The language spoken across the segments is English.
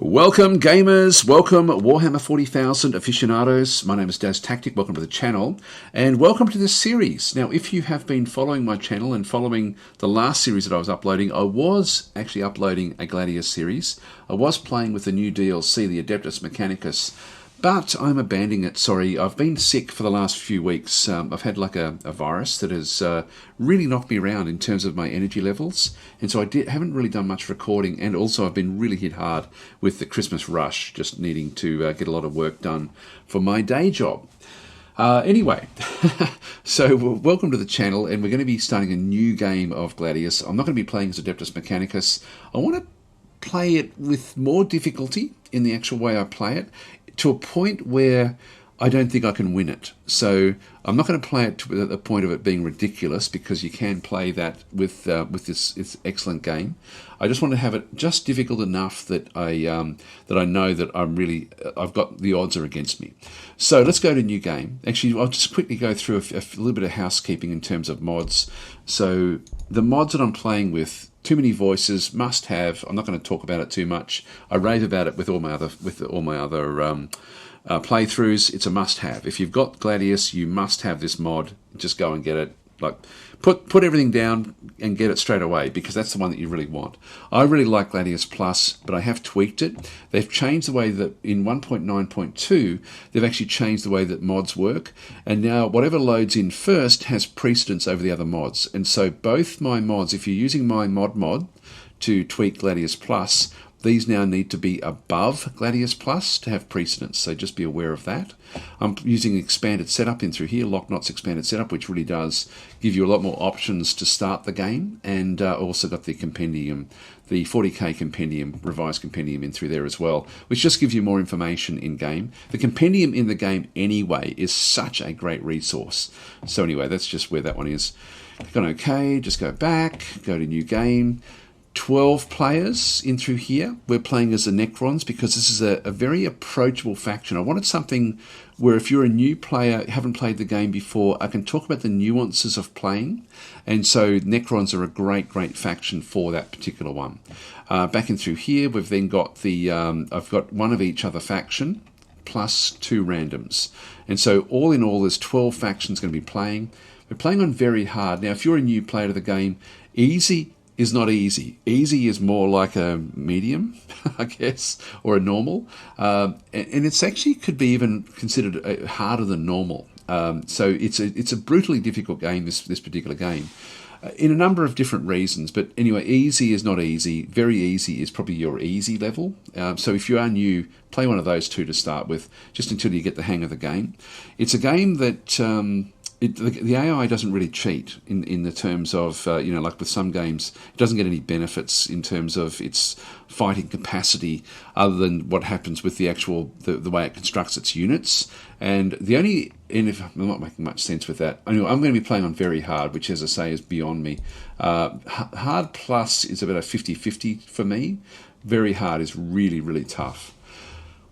Welcome gamers, welcome Warhammer 40,000 aficionados. My name is Daz Tactic, welcome to the channel and welcome to this series. Now if you have been following my channel and following the last series that I was uploading, I was actually uploading a Gladius series. I was playing with the new DLC, the Adeptus Mechanicus, but I'm abandoning it, sorry. I've been sick for the last few weeks. I've had like a virus that has really knocked me around in terms of my energy levels. And so haven't really done much recording. And also I've been really hit hard with the Christmas rush, just needing to get a lot of work done for my day job. Anyway, so welcome to the channel. And we're going to be starting a new game of Gladius. I'm not going to be playing as Adeptus Mechanicus. I want to play it with more difficulty in the actual way I play it, to a point where I don't think I can win it. So I'm not going to play it to the point of it being ridiculous, because you can play that with this excellent game. I just want to have it just difficult enough that I know that I've got the odds are against me. So let's go to new game. Actually, I'll just quickly go through a little bit of housekeeping in terms of mods. So the mods that I'm playing with: Too Many Voices, must have. I'm not going to talk about it too much. I rave about it with all my other playthroughs. It's a must-have. If you've got Gladius, you must have this mod. Just go and get it. Like, put everything down and get it straight away, because that's the one that you really want. I really like Gladius Plus, but I have tweaked it. They've changed the way that in 1.9.2 they've actually changed the way that mods work, and now whatever loads in first has precedence over the other mods. And so both my mods, if you're using my mod to tweak Gladius Plus, these now need to be above Gladius Plus to have precedence, so just be aware of that. I'm using expanded setup in through here, Locknot's expanded setup, which really does give you a lot more options to start the game, and also got the compendium, the 40k compendium, revised compendium in through there as well, which just gives you more information in game. The compendium in the game anyway is such a great resource. So anyway, that's just where that one is. Click on OK, just go back, go to new game. 12 players in through here. We're playing as the Necrons because this is a very approachable faction. I wanted something where if you're a new player, haven't played the game before, I can talk about the nuances of playing. And so Necrons are a great faction for that particular one. Back in through here, we've then got the, I've got one of each other faction plus 2 randoms. And so all in all, there's 12 factions going to be playing. We're playing on very hard. Now, if you're a new player to the game, easy is not easy. Easy is more like a medium, I guess, or a normal. And it's actually could be even considered harder than normal. So it's a brutally difficult game, this particular game, in a number of different reasons. But anyway, easy is not easy. Very easy is probably your easy level. So if you are new, play one of those two to start with, just until you get the hang of the game. It's a game that the AI doesn't really cheat in the terms of, like with some games, it doesn't get any benefits in terms of its fighting capacity other than what happens with the actual, the way it constructs its units. And if I'm not making much sense with that, anyway, I'm going to be playing on very hard, which, as I say, is beyond me. Hard plus is about a 50-50 for me. Very hard is really tough.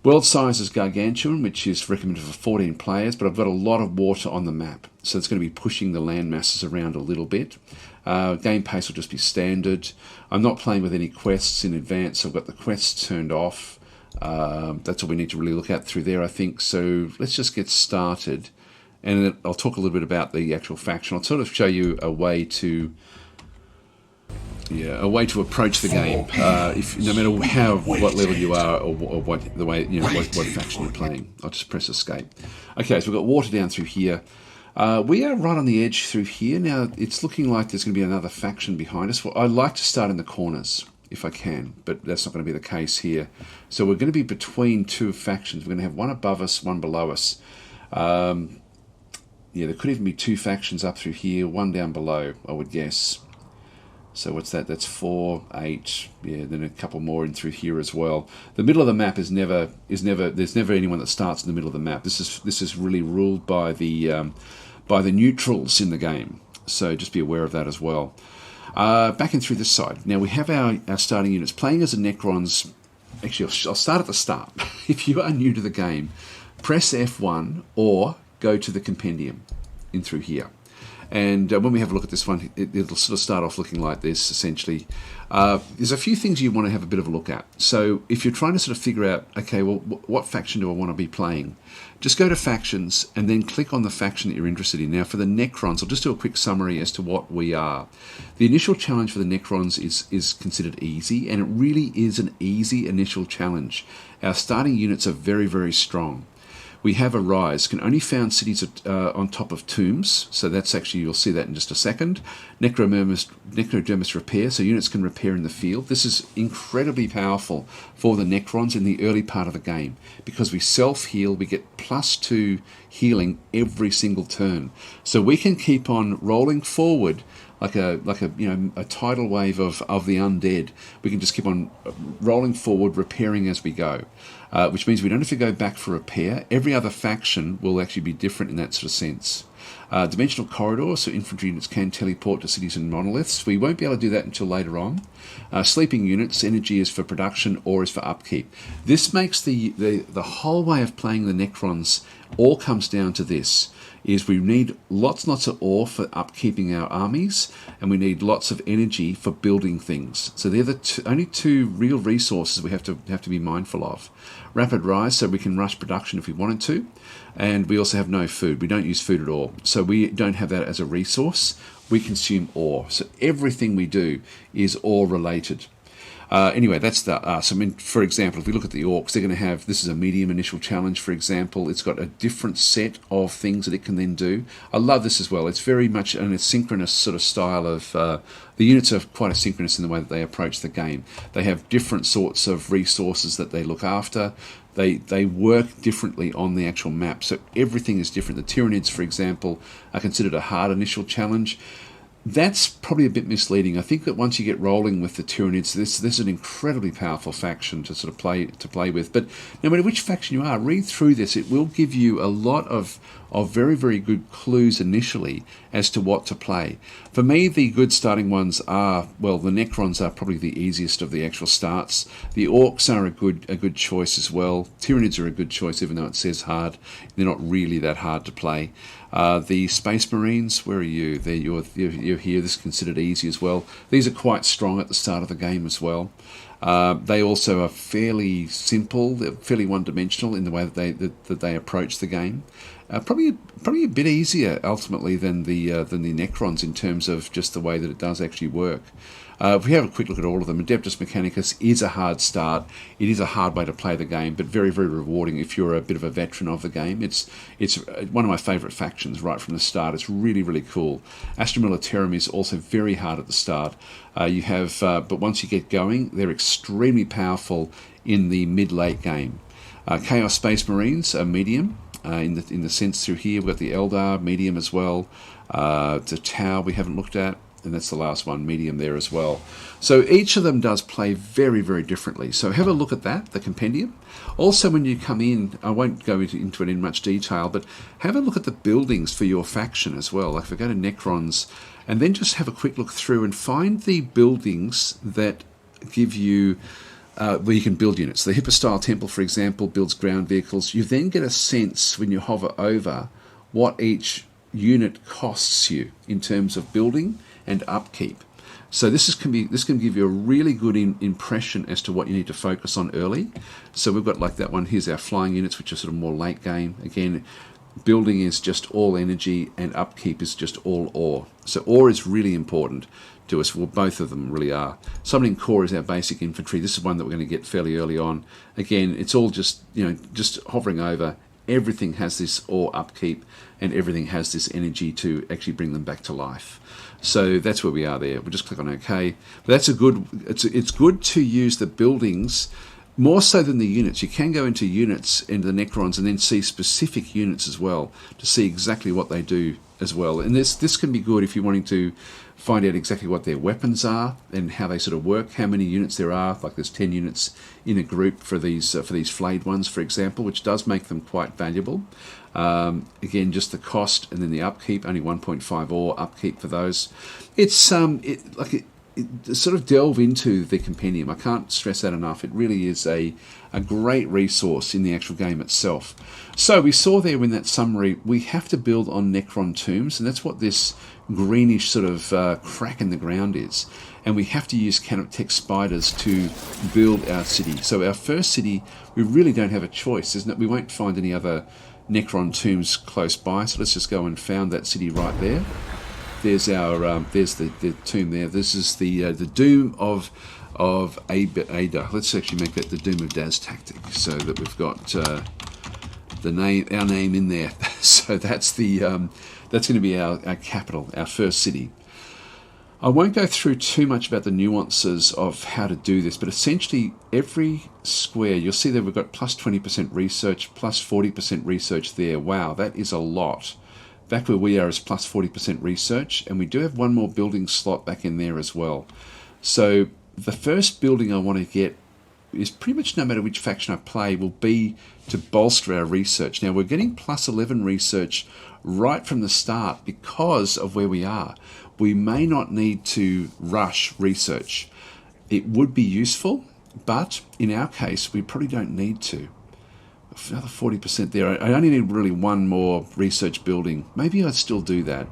World size is gargantuan, which is recommended for 14 players, but I've got a lot of water on the map, so it's going to be pushing the land masses around a little bit. Game pace will just be standard. I'm not playing with any quests in advance, so I've got the quests turned off. That's all we need to really look at through there, I think. So let's just get started, and then I'll talk a little bit about the actual faction. I'll sort of show you a way to approach the game, if no matter what level you are, or what faction you're playing. I'll just press escape. Okay, so we've got water down through here. We are right on the edge through here. Now it's looking like there's going to be another faction behind us. Well, I like to start in the corners if I can, but that's not going to be the case here. So we're going to be between 2 factions. We're going to have one above us, one below us. There could even be 2 factions up through here, one down below, I would guess. So what's that? That's 4, 8. Yeah, then a couple more in through here as well. The middle of the map is never. There's never anyone that starts in the middle of the map. This is really ruled by the neutrals in the game. So just be aware of that as well. Back in through this side. Now we have our starting units playing as the Necrons. Actually, I'll start at the start. If you are new to the game, press F1 or go to the compendium in through here. And when we have a look at this one, it'll sort of start off looking like this, essentially. There's a few things you want to have a bit of a look at. So if you're trying to sort of figure out, okay, well, what faction do I want to be playing? Just go to factions and then click on the faction that you're interested in. Now for the Necrons, I'll just do a quick summary as to what we are. The initial challenge for the Necrons is considered easy, and it really is an easy initial challenge. Our starting units are very, very strong. We have a rise, can only found cities on top of tombs, so that's actually, you'll see that in just a second. Necrodermis repair, so units can repair in the field. This is incredibly powerful for the Necrons in the early part of the game, because we self-heal, we get +2 healing every single turn. So we can keep on rolling forward like a tidal wave of the undead. We can just keep on rolling forward, repairing as we go, which means we don't have to go back for repair. Every other faction will actually be different in that sort of sense. Dimensional corridor, so infantry units can teleport to cities and monoliths. We won't be able to do that until later on. Sleeping units, energy is for production, ore is for upkeep. This makes the whole way of playing the Necrons all comes down to this. Is we need lots and lots of ore for upkeeping our armies, and we need lots of energy for building things. So they're the only two real resources we have to be mindful of. Rapid rise, so we can rush production if we wanted to, and we also have no food. We don't use food at all, so we don't have that as a resource. We consume ore, so everything we do is ore related. Anyway, that's the us. I mean, for example, if we look at the orcs, they're going to have, this is a medium initial challenge, for example. It's got a different set of things that it can then do. I love this as well. It's very much an asynchronous sort of style of, the units are quite asynchronous in the way that they approach the game. They have different sorts of resources that they look after. They work differently on the actual map, so everything is different. The Tyranids, for example, are considered a hard initial challenge. That's probably a bit misleading. I think that once you get rolling with the Tyranids, this is an incredibly powerful faction to sort of play with. But no matter which faction you are, read through this. It will give you a lot of very, very good clues initially as to what to play. For me, the good starting ones are, well, the Necrons are probably the easiest of the actual starts. The Orcs are a good choice as well. Tyranids are a good choice, even though it says hard. They're not really that hard to play. The Space Marines, where are you? You're here. This is considered easy as well. These are quite strong at the start of the game as well. They also are fairly simple. They're fairly one-dimensional in the way that they approach the game. Probably a bit easier ultimately than the Necrons in terms of just the way that it does actually work. If we have a quick look at all of them, Adeptus Mechanicus is a hard start. It is a hard way to play the game, but very, very rewarding if you're a bit of a veteran of the game. It's one of my favourite factions right from the start. It's really, really cool. Astra Militarum is also very hard at the start. But once you get going, they're extremely powerful in the mid-late game. Chaos Space Marines are medium. In the sense through here, we've got the Eldar, medium as well. The Tau we haven't looked at, and that's the last one, medium there as well. So each of them does play very, very differently. So have a look at that, the compendium. Also, when you come in, I won't go into it in much detail, but have a look at the buildings for your faction as well. Like if I go to Necrons, and then just have a quick look through and find the buildings that give you where you can build units. The Hypostyle Temple, for example, builds ground vehicles. You then get a sense when you hover over what each unit costs you in terms of building and upkeep. So this can give you a really good impression as to what you need to focus on early. So we've got like that one. Here's our flying units, which are sort of more late game. Again, building is just all energy and upkeep is just all ore. So ore is really important to us. Well, both of them really are. Summoning Core is our basic infantry. This is one that we're going to get fairly early on. Again, it's all just hovering over. Everything has this ore upkeep, and everything has this energy to actually bring them back to life. So that's where we are there. We'll just click on OK. But that's it's good to use the buildings more so than the units. You can go into units, into the Necrons, and then see specific units as well to see exactly what they do as well. And this can be good if you're wanting to find out exactly what their weapons are and how they sort of work, how many units there are. Like there's 10 units in a group for these flayed ones, for example, which does make them quite valuable. Again, just the cost and then the upkeep, only 1.5 ore upkeep for those. sort of delve into the compendium. I can't stress that enough. It really is a great resource in the actual game itself. So we saw there in that summary, we have to build on Necron tombs, and that's what this greenish sort of crack in the ground is. And we have to use canoptech spiders to build our city. So our first city, we really don't have a choice, isn't it? We won't find any other Necron tombs close by, so let's just go and found that city right there. There's our there's the tomb there. This is the doom of Ada. Let's actually make that the doom of Daz tactic, so that we've got our name in there. So that's going to be our capital, our first city. I won't go through too much about the nuances of how to do this, but essentially every square, you'll see that we've got plus 20% research, plus 40% research there. Wow, that is a lot. Back where we are is plus 40% research, and we do have one more building slot back in there as well. So the first building I want to get is pretty much, no matter which faction I play, will be to bolster our research. Now we're getting plus 11 research right from the start because of where we are. We may not need to rush research. It would be useful, but in our case, we probably don't need to. Another 40% there. I only need really one more research building. Maybe I'd still do that.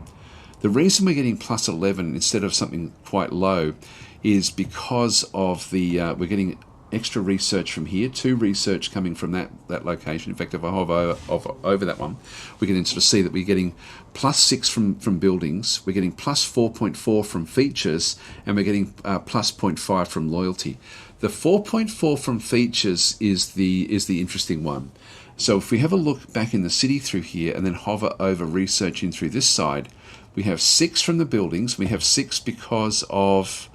The reason we're getting plus 11 instead of something quite low is because of we're getting extra research from here, 2 research coming from that location. In fact, if I hover over that one, we can then sort of see that we're getting plus 6 from buildings, we're getting plus 4.4 from features, and we're getting plus 0.5 from loyalty. The 4.4 from features is the interesting one. So if we have a look back in the city through here and then hover over research in through this side, we have 6 from the buildings. We have 6 because of,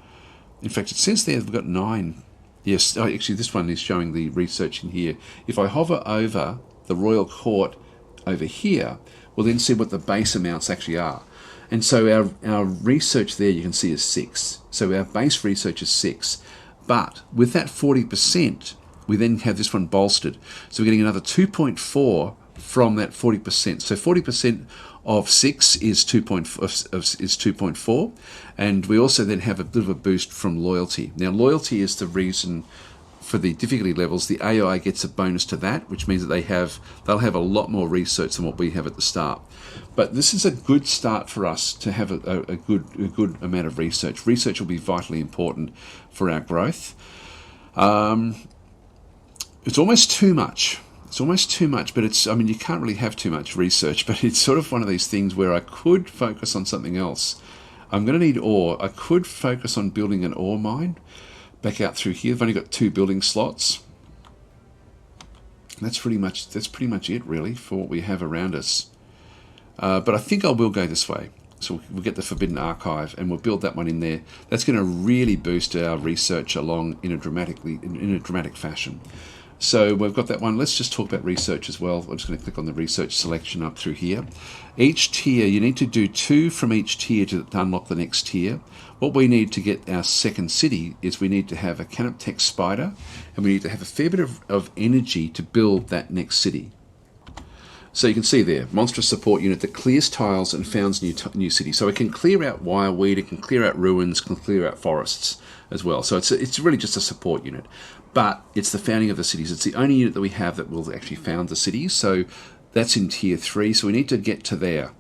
in fact, it says there we've got 9. Yes, actually this one is showing the research in here. If I hover over the Royal Court over here, we'll then see what the base amounts actually are. And so our research there you can see is 6. So our base research is 6. But with that 40%, we then have this one bolstered. So we're getting another 2.4 from that 40%. So 40% of 6 is 2.4, and we also then have a bit of a boost from loyalty. Now loyalty is the reason for the difficulty levels. The AI gets a bonus to that, which means that they'll have a lot more research than what we have at the start. But this is a good start for us to have a good amount of research. Research will be vitally important for our growth. It's almost too much. It's almost too much, but you can't really have too much research, but it's sort of one of these things where I could focus on something else. I'm going to need ore. I could focus on building an ore mine back out through here. I've only got 2 building slots. That's pretty much it, really, for what we have around us. But I think I will go this way. So we'll get the Forbidden Archive, and we'll build that one in there. That's going to really boost our research along in a dramatic fashion. So we've got that one. Let's just talk about research as well. I'm just going to click on the research selection up through here. Each tier, you need to do 2 from each tier to unlock the next tier. What we need to get our second city is we need to have a canoptech spider, and we need to have a fair bit of energy to build that next city. So you can see there, monstrous support unit that clears tiles and founds new city. So it can clear out wireweed, it can clear out ruins, can clear out forests as well. So it's really just a support unit. But it's the founding of the cities. It's the only unit that we have that will actually found the cities. So that's in tier 3. So we need to get to there.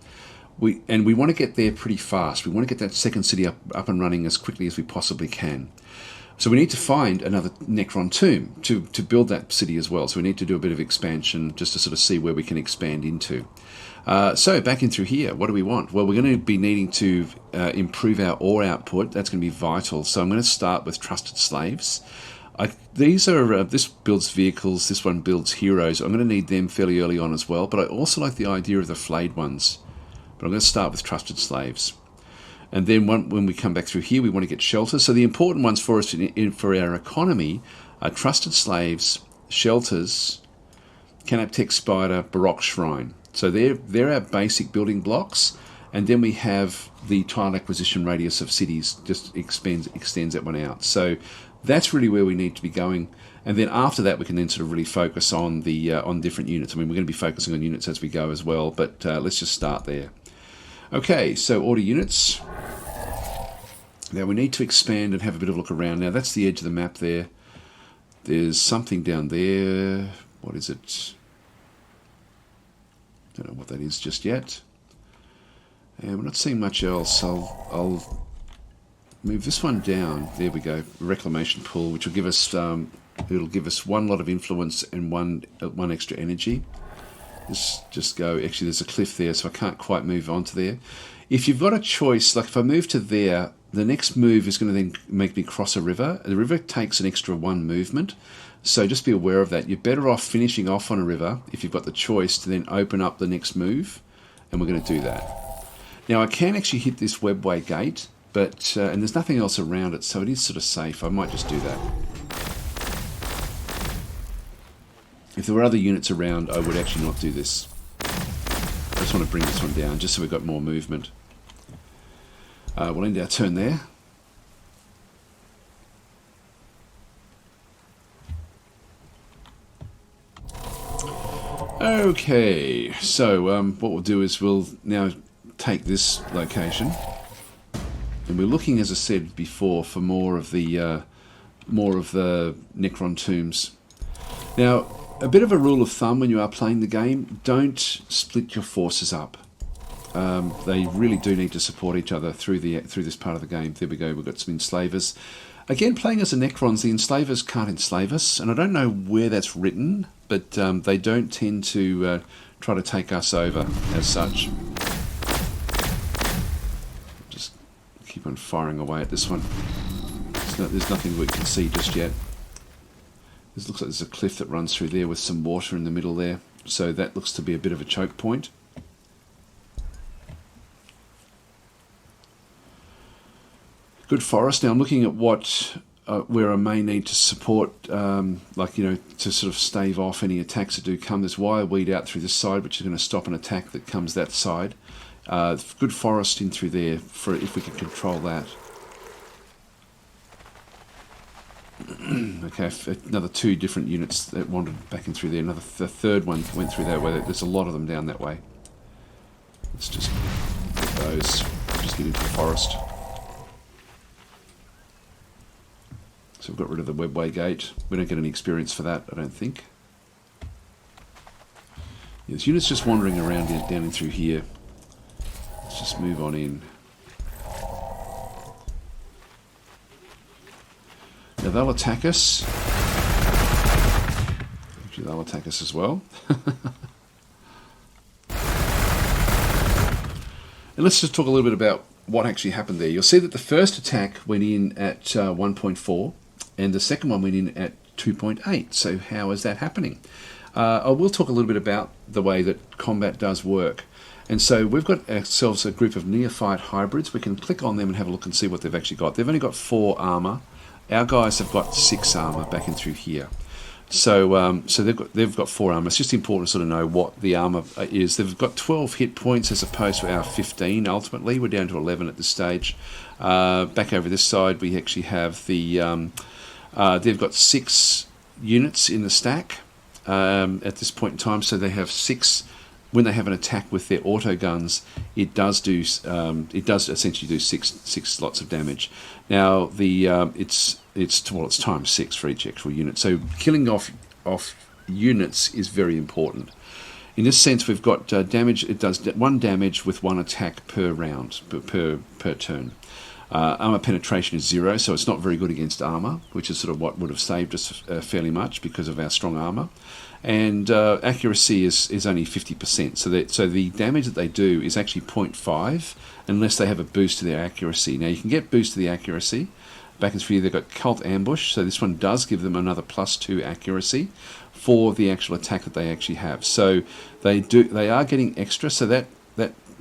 We want to get there pretty fast. We want to get that second city up and running as quickly as we possibly can. So we need to find another Necron tomb to build that city as well. So we need to do a bit of expansion just to sort of see where we can expand into. So back in through here, what do we want? Well, we're going to be needing to improve our ore output. That's going to be vital. So I'm going to start with trusted slaves. This builds vehicles, this one builds heroes. I'm going to need them fairly early on as well, but I also like the idea of the flayed ones. But I'm going to start with trusted slaves. And then when we come back through here, we want to get shelters. So the important ones for us for our economy are trusted slaves, shelters, canoptech spider, baroque shrine. So they're our basic building blocks. And then we have the tile acquisition radius of cities, just extends that one out. So that's really where we need to be going. And then after that, we can then sort of really focus on the on different units. I mean, we're going to be focusing on units as we go as well, but let's just start there. Okay, so order units. Now we need to expand and have a bit of a look around. Now that's the edge of the map there. There's something down there. What is it? Don't know what that is just yet. And we're not seeing much else. I'll move this one down. There we go. Reclamation pool, which will give us it'll give us one lot of influence and one extra energy. Just go. Actually, there's a cliff there, so I can't quite move on to there. If you've got a choice, like if I move to there, the next move is going to then make me cross a river. The river takes an extra 1 movement, so just be aware of that. You're better off finishing off on a river if you've got the choice to then open up the next move, and we're going to do that. Now I can actually hit this webway gate, but and there's nothing else around it, so it is sort of safe. I might just do that. If there were other units around, I would actually not do this. I just want to bring this one down, just so we've got more movement. We'll end our turn there. Okay, so what we'll do is we'll now take this location, and we're looking, as I said before, for more of the Necron tombs. Now, a bit of a rule of thumb when you are playing the game: don't split your forces up. They really do need to support each other through this part of the game. There we go. We've got some enslavers. Again, playing as the Necrons, the enslavers can't enslave us, and I don't know where that's written, but they don't tend to try to take us over as such. Just keep on firing away at this one. There's nothing we can see just yet. This looks like there's a cliff that runs through there with some water in the middle there, so that looks to be a bit of a choke point. Good forest. Now I'm looking at what where I may need to support, like, you know, to sort of stave off any attacks that do come. There's wireweed out through this side, which is going to stop an attack that comes that side. Good forest in through there for if we can control that. Okay, another 2 different units that wandered back in through there. The third one went through that way. There's a lot of them down that way. Let's just get those. Just get into the forest. So we've got rid of the webway gate. We don't get any experience for that, I don't think. Yeah, there's units just wandering around down in through here. Let's just move on in. Now they'll attack us. Actually, they'll attack us as well. And let's just talk a little bit about what actually happened there. You'll see that the first attack went in at 1.4 and the second one went in at 2.8. So how is that happening? I will talk a little bit about the way that combat does work. And so we've got ourselves a group of neophyte hybrids. We can click on them and have a look and see what they've actually got. They've only got 4 armor. Our guys have got 6 armor back in through here. So they've got 4 armor. It's just important to sort of know what the armor is. They've got 12 hit points as opposed to our 15 ultimately. We're down to 11 at this stage. Back over this side we actually have the... they've got 6 units in the stack at this point in time. So they have 6... When they have an attack with their auto guns, it does essentially do six slots of damage. Now it's times 6 for each actual unit. So killing off units is very important. In this sense, we've got damage. It does 1 damage with 1 attack per round, per turn. Armor penetration is 0, so it's not very good against armor, which is sort of what would have saved us fairly much because of our strong armor. And accuracy is only 50%, so the damage that they do is actually 0.5 unless they have a boost to their accuracy. Now you can get boost to the accuracy. Back in 3 they've got Cult Ambush, so this one does give them another +2 accuracy for the actual attack that they actually have. So they are getting extra, so that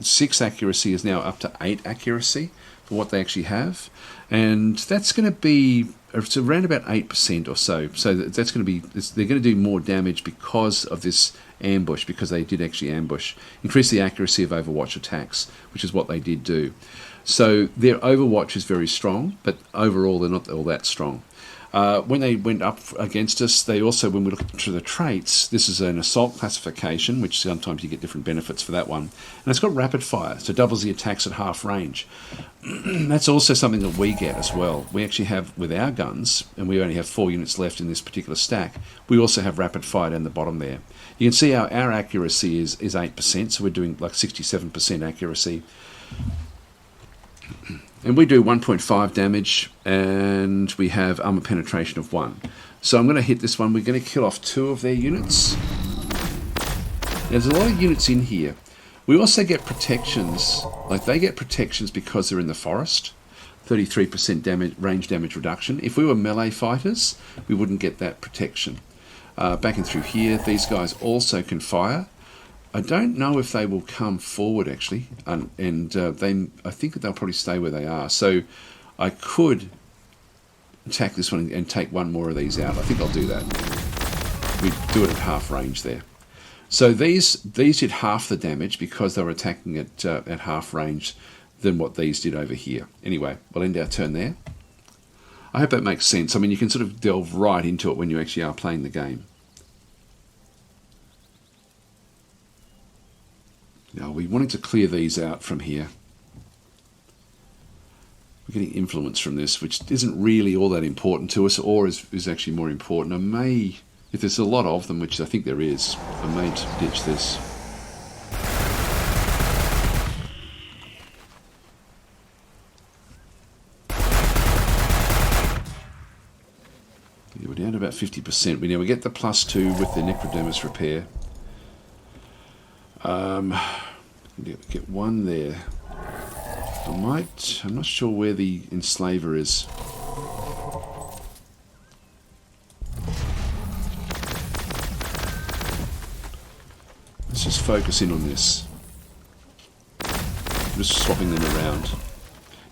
6 accuracy is now up to 8 accuracy for what they actually have, and that's going to be it's around about 8% or so. So that's going to be, they're going to do more damage because of this ambush, because they did actually ambush. Increase the accuracy of Overwatch attacks, which is what they did do. So their Overwatch is very strong, but overall they're not all that strong. When they went up against us, they also, when we look through the traits, this is an assault classification, which sometimes you get different benefits for that one. And it's got rapid fire, so doubles the attacks at half range. That's also something that we get as well. We actually have, with our guns, and we only have 4 units left in this particular stack, we also have rapid fire down the bottom there. You can see our accuracy is 8%, so we're doing like 67% accuracy. And we do 1.5 damage, and we have armor penetration of 1. So I'm going to hit this one. We're going to kill off 2 of their units. There's a lot of units in here. We also get protections. Like, they get protections because they're in the forest. 33% damage, range damage reduction. If we were melee fighters, we wouldn't get that protection. Back and through here, these guys also can fire. I don't know if they will come forward, actually, I think that they'll probably stay where they are. So I could attack this one and take 1 more of these out. I think I'll do that. We do it at half range there. So these did half the damage because they were attacking at half range than what these did over here. Anyway, we'll end our turn there. I hope that makes sense. I mean, you can sort of delve right into it when you actually are playing the game. Now, we wanted to clear these out from here. We're getting influence from this, which isn't really all that important to us, or is actually more important. I may, if there's a lot of them, which I think there is, I may ditch this. Yeah, we're down to about 50%. We get the +2 with the necrodermis repair. Get 1 there. I'm not sure where the enslaver is. Let's just focus in on this. I'm just swapping them around.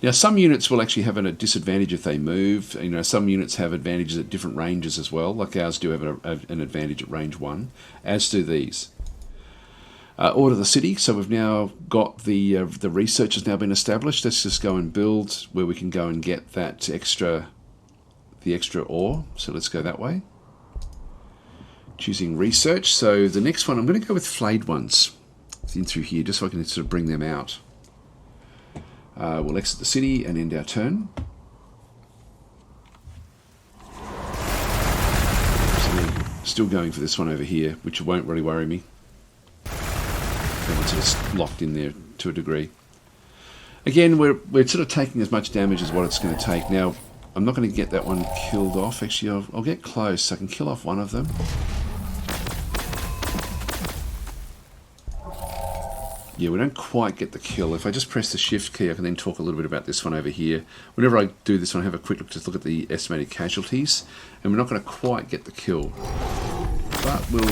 Now, some units will actually have a disadvantage if they move. You know, some units have advantages at different ranges as well. Like ours do have an advantage at range 1, as do these. Order the city. So we've now got the research has now been established. Let's just go and build where we can go and get that the extra ore. So let's go that way. Choosing research. So the next one, I'm going to go with flayed ones in through here, just so I can sort of bring them out. We'll exit the city and end our turn. So still going for this one over here, which won't really worry me. Everyone's sort of locked in there to a degree. Again, we're sort of taking as much damage as what it's going to take. Now, I'm not going to get that one killed off. Actually, I'll get close. I can kill off 1 of them. Yeah, we don't quite get the kill. If I just press the shift key, I can then talk a little bit about this one over here. Whenever I do this one, I have a quick look, just look at the estimated casualties, and we're not going to quite get the kill, but we'll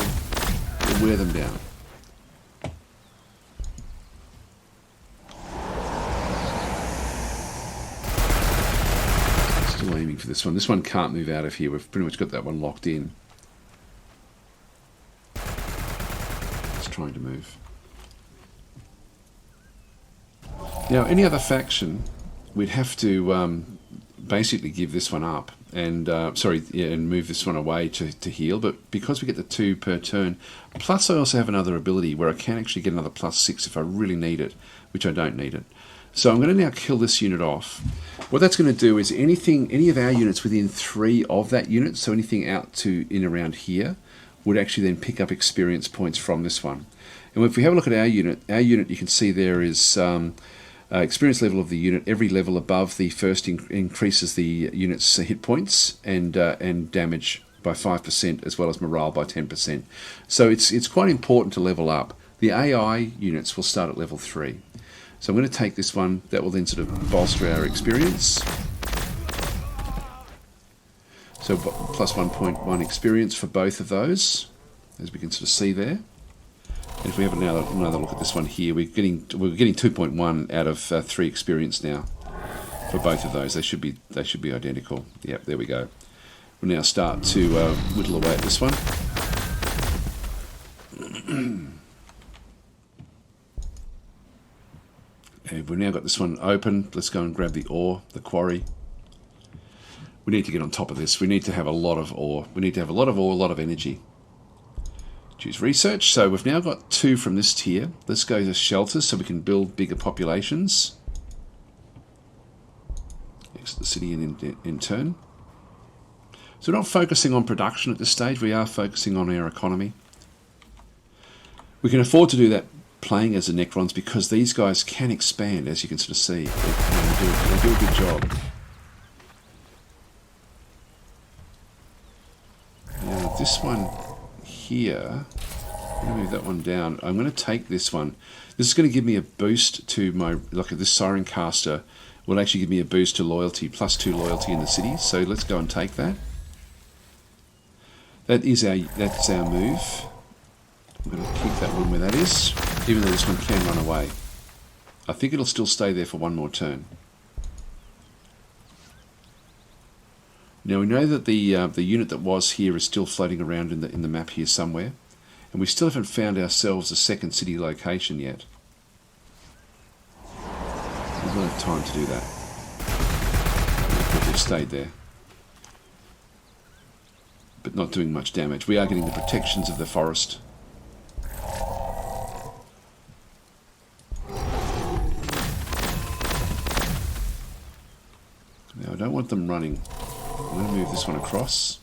wear them down. Still aiming for this one. This one can't move out of here. We've pretty much got that one locked in. It's trying to move. Now, any other faction, we'd have to basically give this one up and and move this one away to heal. But because we get the 2 per turn, plus I also have another ability where I can actually get another +6 if I really need it, which I don't need it. So I'm going to now kill this unit off. What that's going to do is any of our units within 3 of that unit, so anything out to in around here, would actually then pick up experience points from this one. And if we have a look at our unit you can see there is experience level of the unit. Every level above the first increases the unit's hit points and damage by 5%, as well as morale by 10%. So it's quite important to level up. The AI units will start at level 3. So I'm going to take this one. That will then sort of bolster our experience. So plus 1.1 experience for both of those, as we can sort of see there. And if we have another look at this one here, we're getting 2.1 out of 3 experience now for both of those. They should be identical. Yep, there we go. We'll now start to whittle away at this one. And we've now got this one open. Let's go and grab the ore, the quarry. We need to get on top of this. We need to have a lot of ore. We need to have a lot of ore, a lot of energy. Choose research. So we've now got 2 from this tier. Let's go to shelters so we can build bigger populations. Exit the city in turn. So we're not focusing on production at this stage. We are focusing on our economy. We can afford to do that playing as the Necrons because these guys can expand, as you can sort of see. They do a good job. Now this one here, I'm going to move that one down. I'm going to take this one. This is going to give me a boost to my, look at this Siren Caster will actually give me a boost to loyalty, +2 loyalty in the city. So let's go and take that. That's our move. I'm going to keep that one where that is, even though this one can run away. I think it'll still stay there for one more turn. Now we know that the unit that was here is still floating around in the map here somewhere, and we still haven't found ourselves a second city location yet. We've not had time to do that. But we've stayed there, but not doing much damage. We are getting the protections of the forest. Now I don't want them running. I'm going to move this one across.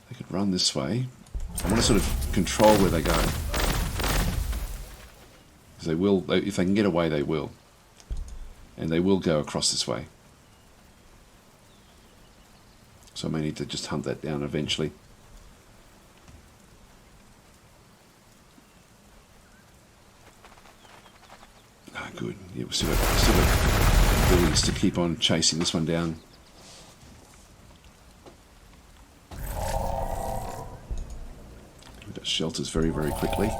They could run this way. I want to sort of control where they go. Because they will, if they can get away, they will. And they will go across this way. So I may need to just hunt that down eventually. Ah, good. Yeah, we've still got abilities to keep on chasing this one down. We've got shelters very, very quickly.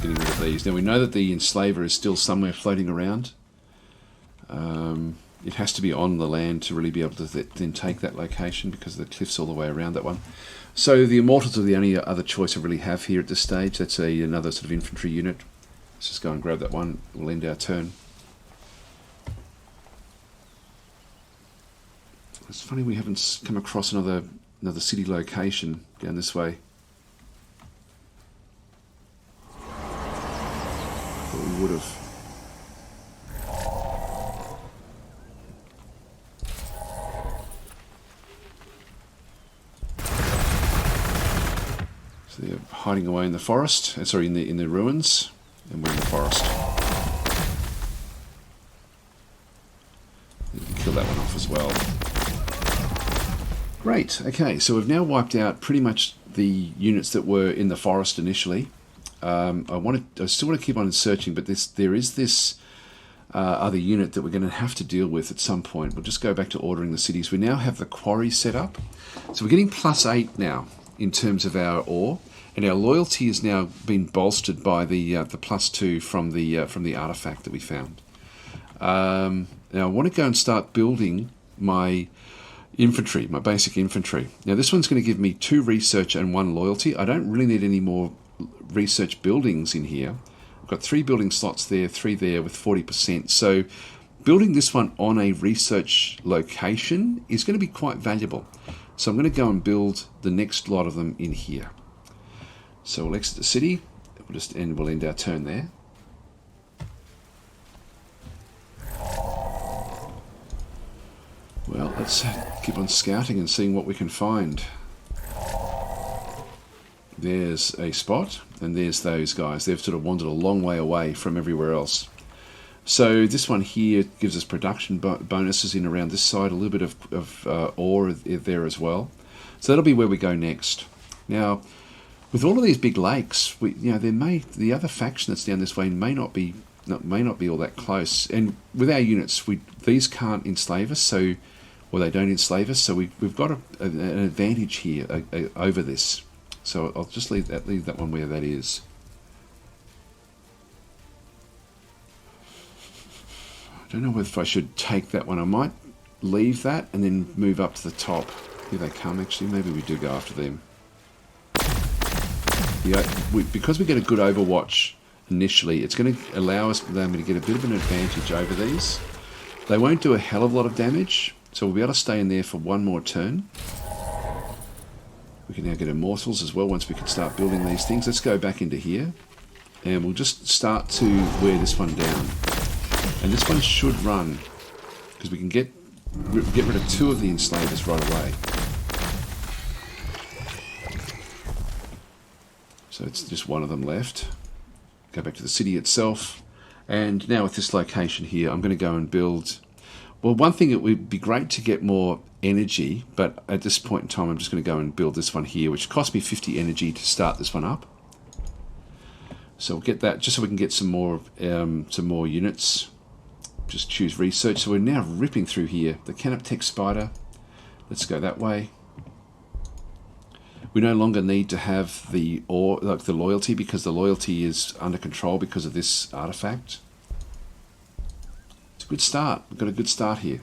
Getting rid of these. Now we know that the enslaver is still somewhere floating around. It has to be on the land to really be able to then take that location because of the cliffs all the way around that one. So the Immortals are the only other choice I really have here at this stage. That's another sort of infantry unit. Let's just go and grab that one. We'll end our turn. It's funny we haven't come across another city location down this way. I thought we would have. So they're hiding away in the forest. Sorry, in the ruins, and we're in the forest. We can kill that one off as well. Great. Okay, so we've now wiped out pretty much the units that were in the forest initially. I still want to keep on searching, but there is this other unit that we're going to have to deal with at some point. We'll just go back to ordering the cities. We now have the quarry set up, so we're getting +8 now in terms of our ore, and our loyalty has now been bolstered by the +2 from the artifact that we found. Now I want to go and start building my infantry, my basic infantry. Now this one's going to give me 2 research and 1 loyalty. I don't really need any more research buildings in here. I've got 3 building slots there, 3 there with 40%. So building this one on a research location is going to be quite valuable. So I'm going to go and build the next lot of them in here. So we'll exit the city. We'll end our turn there. Well, let's keep on scouting and seeing what we can find. There's a spot, and there's those guys. They've sort of wandered a long way away from everywhere else. So this one here gives us production bonuses in around this side, a little bit of ore there as well. So that'll be where we go next. Now, with all of these big lakes, the other faction that's down this way may not be all that close. And with our units, these can't enslave us, or they don't enslave us. So we've got an advantage here over this. So I'll just leave that one where that is. I don't know if I should take that one. I might leave that and then move up to the top. Here they come, actually. Maybe we do go after them. Because we get a good overwatch initially, it's going to allow us to get a bit of an advantage over these. They won't do a hell of a lot of damage, so we'll be able to stay in there for one more turn. We can now get immortals as well once we can start building these things. Let's go back into here, and we'll just start to wear this one down. And this one should run, because we can get rid of 2 of the enslavers right away. So it's just one of them left. Go back to the city itself. And now with this location here, I'm going to go and build... Well, one thing, it would be great to get more energy, but at this point in time, I'm just going to go and build this one here, which cost me 50 energy to start this one up. So we'll get that, just so we can get some more units. Just choose research. So we're now ripping through here. The Canoptech Spider. Let's go that way. We no longer need to have the loyalty, because the loyalty is under control because of this artifact. It's a good start. We've got a good start here.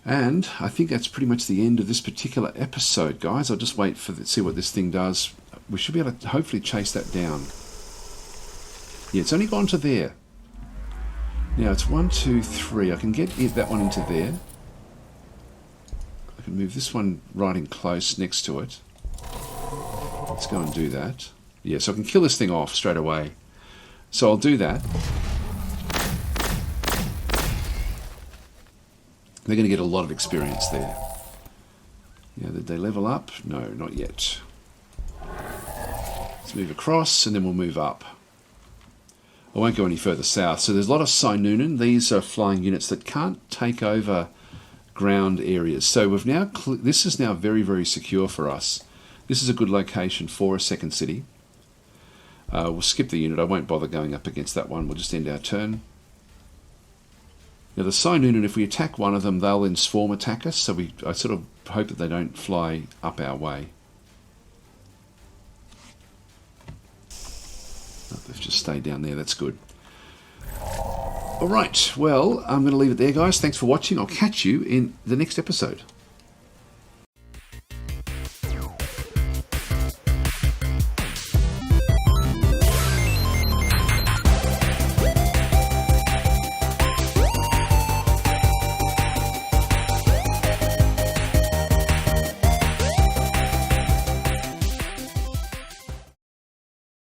And I think that's pretty much the end of this particular episode, guys. I'll just wait for see what this thing does. We should be able to hopefully chase that down. Yeah, it's only gone to there. Now it's 1, 2, 3. I can get that one into there. I can move this one right in close next to it. Let's go and do that. Yeah, so I can kill this thing off straight away. So I'll do that. They're going to get a lot of experience there. Yeah, did they level up? No, not yet. Let's move across, and then we'll move up. I won't go any further south. So there's a lot of Synunen. These are flying units that can't take over ground areas. So we've now this is now very, very secure for us. This is a good location for a second city. We'll skip the unit. I won't bother going up against that one. We'll just end our turn. Now the Synunen, if we attack one of them, they'll then swarm attack us. So I sort of hope that they don't fly up our way. Oh, they've just stayed down there. That's good. All right. Well, I'm going to leave it there, guys. Thanks for watching. I'll catch you in the next episode.